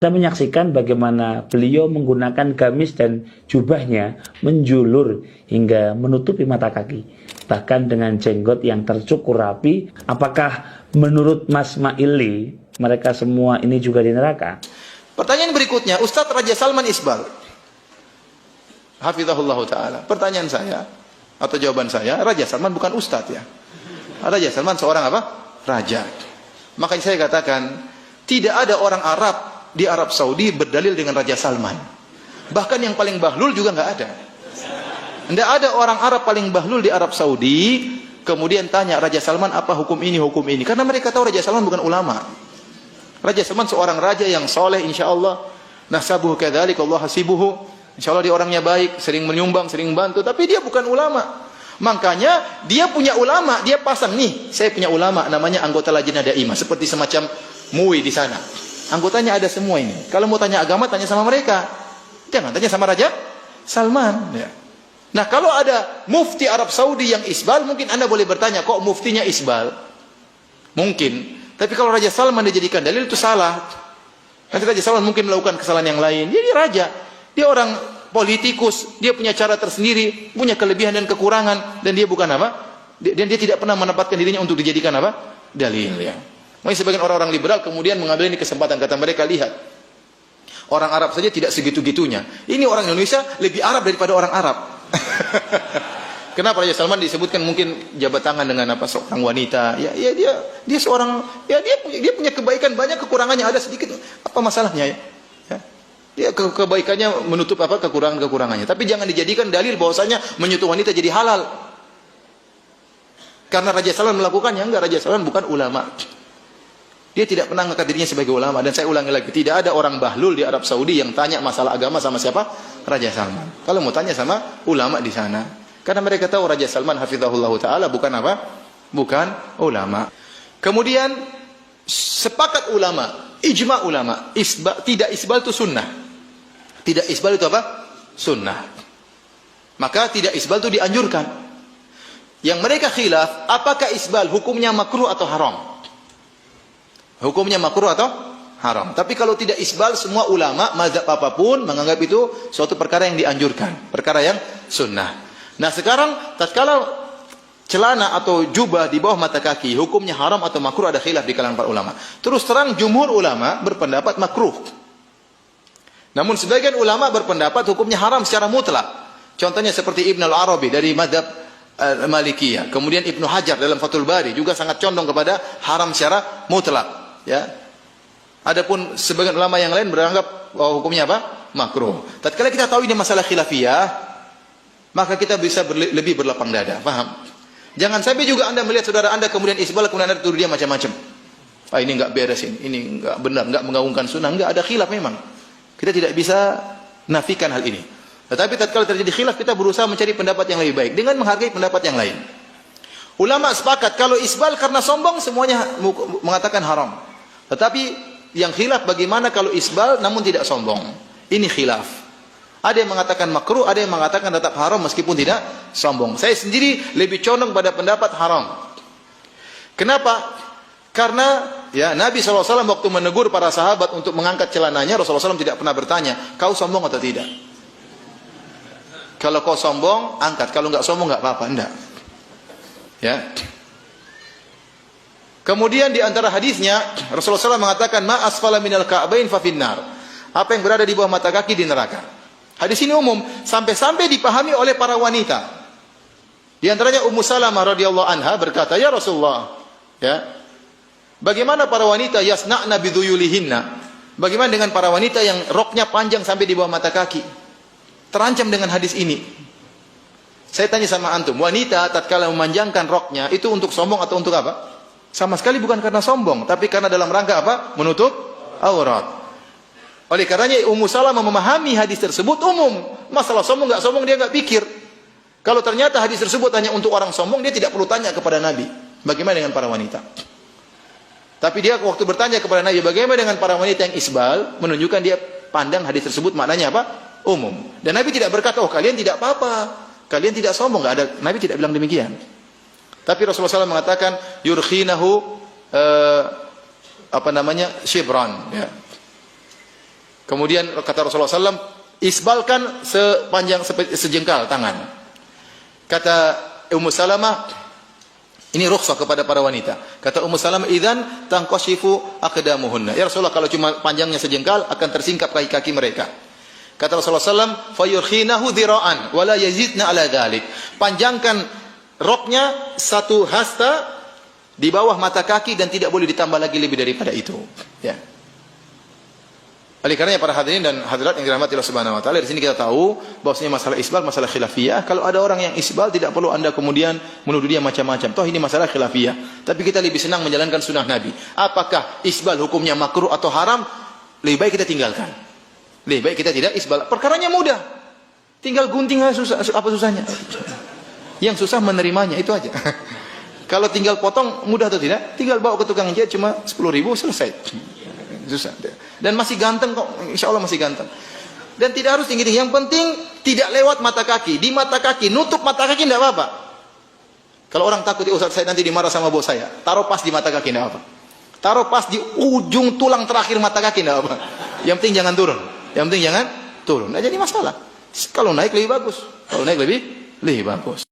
Kita menyaksikan bagaimana beliau menggunakan gamis dan jubahnya menjulur hingga menutupi mata kaki. Bahkan dengan jenggot yang tercukur rapi. Apakah menurut Mas Maili mereka semua ini juga di neraka? Pertanyaan berikutnya, Ustadz Raja Salman Isbal, hafizahullah ta'ala. Pertanyaan saya, atau jawaban saya, Raja Salman bukan Ustadz ya. Raja Salman seorang apa? Raja. Makanya saya katakan, tidak ada orang Arab di Arab Saudi berdalil dengan Raja Salman. Bahkan yang paling bahlul juga nggak ada. Tidak ada orang Arab paling bahlul di Arab Saudi, kemudian tanya Raja Salman apa hukum ini, hukum ini. Karena mereka tahu Raja Salman bukan ulama. Raja Salman seorang raja yang soleh, insya Allah. Nasabuhu kadzalik, Allah hasibuhu. Insya Allah dia orangnya baik, sering menyumbang, sering bantu. Tapi dia bukan ulama. Makanya dia punya ulama, dia pasang nih. Saya punya ulama, namanya anggota Lajnah Daimah. Seperti semacam MUI di sana. Anggotanya ada semua ini. Kalau mau tanya agama, tanya sama mereka. Jangan tanya sama Raja Salman. Ya. Nah kalau ada mufti Arab Saudi yang isbal, mungkin Anda boleh bertanya, kok muftinya isbal? Mungkin. Tapi kalau Raja Salman dijadikan dalil itu salah. Nanti Raja Salman mungkin melakukan kesalahan yang lain. Dia raja. Dia orang politikus. Dia punya cara tersendiri. Punya kelebihan dan kekurangan. Dan dia bukan apa? Dan dia tidak pernah menempatkan dirinya untuk dijadikan apa? Dalil. Ya. Makanya sebagian orang-orang liberal kemudian mengambil ini kesempatan. Kata mereka, lihat. Orang Arab saja tidak segitu-gitunya. Ini orang Indonesia lebih Arab daripada orang Arab. Kenapa Raja Salman disebutkan mungkin jabat tangan dengan apa seorang wanita? Ya dia seorang ya dia punya kebaikan banyak, kekurangannya ada sedikit. Apa masalahnya ya? Dia kebaikannya menutup apa kekurangannya. Tapi jangan dijadikan dalil bahwasanya menyentuh wanita jadi halal. Karena Raja Salman melakukannya, enggak, Raja Salman bukan ulama. Dia tidak pernah mengangkat dirinya sebagai ulama. Dan saya ulangi lagi, tidak ada orang bahlul di Arab Saudi yang tanya masalah agama sama siapa? Raja Salman. Kalau mau tanya sama ulama di sana. Karena mereka tahu Raja Salman hafizahullah ta'ala bukan apa? Bukan ulama. Kemudian sepakat ulama, ijma ulama, tidak isbal itu sunnah. Tidak isbal itu apa? Sunnah. Maka tidak isbal itu dianjurkan. Yang mereka khilaf, apakah isbal hukumnya makruh atau haram? Hukumnya makruh atau haram. Tapi kalau tidak isbal, semua ulama mazhab apapun menganggap itu suatu perkara yang dianjurkan, perkara yang sunnah. Nah sekarang tatkala celana atau jubah di bawah mata kaki hukumnya haram atau makruh, ada khilaf di kalangan para ulama. Terus terang jumhur ulama berpendapat makruh. Namun sebagian ulama berpendapat hukumnya haram secara mutlak. Contohnya seperti Ibn al-Arabi dari mazhab Malikiyah. Kemudian Ibnu Hajar dalam Fathul Bari juga sangat condong kepada haram secara mutlak. Ya. Adapun sebagian ulama yang lain beranggap bahwa hukumnya apa? Makruh. Tatkala kita tahu ini masalah khilafiyah, maka kita bisa lebih berlapang dada. Paham? Jangan sampai juga Anda melihat saudara Anda kemudian isbal, kemudian Anda tuduh dia macam-macam. Ini enggak beres ini enggak benar, enggak menggaungkan sunnah, enggak, ada khilaf memang. Kita tidak bisa nafikan hal ini. Tetapi tatkala terjadi khilaf, kita berusaha mencari pendapat yang lebih baik dengan menghargai pendapat yang lain. Ulama sepakat kalau isbal karena sombong semuanya mengatakan haram. Tetapi yang khilaf bagaimana kalau isbal namun tidak sombong. Ini khilaf. Ada yang mengatakan makruh, ada yang mengatakan tetap haram meskipun tidak sombong. Saya sendiri lebih condong pada pendapat haram. Kenapa? Karena ya Nabi SAW waktu menegur para sahabat untuk mengangkat celananya, Rasulullah SAW tidak pernah bertanya, kau sombong atau tidak? Kalau kau sombong, angkat. Kalau enggak sombong, enggak apa-apa. Enggak. Ya. Kemudian di antara hadisnya, Rasulullah SAW mengatakan, ma asfala minal ka'bain fa finnar. Apa yang berada di bawah mata kaki di neraka. Hadis ini umum, sampai-sampai dipahami oleh para wanita. Di antaranya Ummu Salamah radhiyallahu anha berkata, ya Rasulullah, ya, bagaimana para wanita yasna'na bidhuyulihinna? Bagaimana dengan para wanita yang roknya panjang sampai di bawah mata kaki? Terancam dengan hadis ini. Saya tanya sama antum, wanita tatkala memanjangkan roknya itu untuk sombong atau untuk apa? Sama sekali bukan karena sombong, tapi karena dalam rangka apa? Menutup aurat. Oleh karenanya Ummu Salamah memahami hadis tersebut umum. Masalah sombong enggak sombong dia enggak pikir. Kalau ternyata hadis tersebut hanya untuk orang sombong, dia tidak perlu tanya kepada Nabi. Bagaimana dengan para wanita? Tapi dia waktu bertanya kepada Nabi, bagaimana dengan para wanita yang isbal, menunjukkan dia pandang hadis tersebut maknanya apa? Umum. Dan Nabi tidak berkata, oh kalian tidak apa-apa, kalian tidak sombong, enggak ada. Nabi tidak bilang demikian. Tapi Rasulullah SAW mengatakan, yurkhinahu shibran, ya. Kemudian kata Rasulullah SAW, isbalkan sepanjang sejengkal tangan. Kata Ummu Salamah, ini rukhsah kepada para wanita. Kata Ummu Salamah, idzan tanqashifu aqdamuhunna. Ya Rasulullah, kalau cuma panjangnya sejengkal akan tersingkap kaki-kaki mereka. Kata Rasulullah SAW, fayurkhinahu dhira'an wala yazidna ala dhalik. Panjangkan roknya satu hasta di bawah mata kaki dan tidak boleh ditambah lagi lebih daripada itu. Ya. Oleh karenanya para hadirin dan hadirat yang dirahmati Allah Subhanahu wa taala, di sini kita tahu bahwasanya masalah isbal masalah khilafiyah. Kalau ada orang yang isbal, tidak perlu Anda kemudian menuduh dia macam-macam. Toh ini masalah khilafiyah. Tapi kita lebih senang menjalankan sunnah Nabi. Apakah isbal hukumnya makruh atau haram? Lebih baik kita tinggalkan. Lebih baik kita tidak isbal. Perkaranya mudah. Tinggal gunting aja, susah, apa susahnya? Yang susah menerimanya, itu aja. Kalau tinggal potong mudah atau tidak? Tinggal bawa ke tukang jahit cuma 10.000 selesai. Susah. Dan masih ganteng kok, insya Allah masih ganteng. Dan tidak harus tinggi-tinggi. Yang penting tidak lewat mata kaki. Di mata kaki, nutup mata kaki tidak apa-apa. Kalau orang takut, Ustaz saya nanti dimarah sama bos saya, taruh pas di mata kaki tidak apa. Taruh pas di ujung tulang terakhir mata kaki tidak apa. Yang penting jangan turun. Yang penting jangan turun. Nah, jadi masalah. Kalau naik lebih bagus. Kalau naik lebih bagus.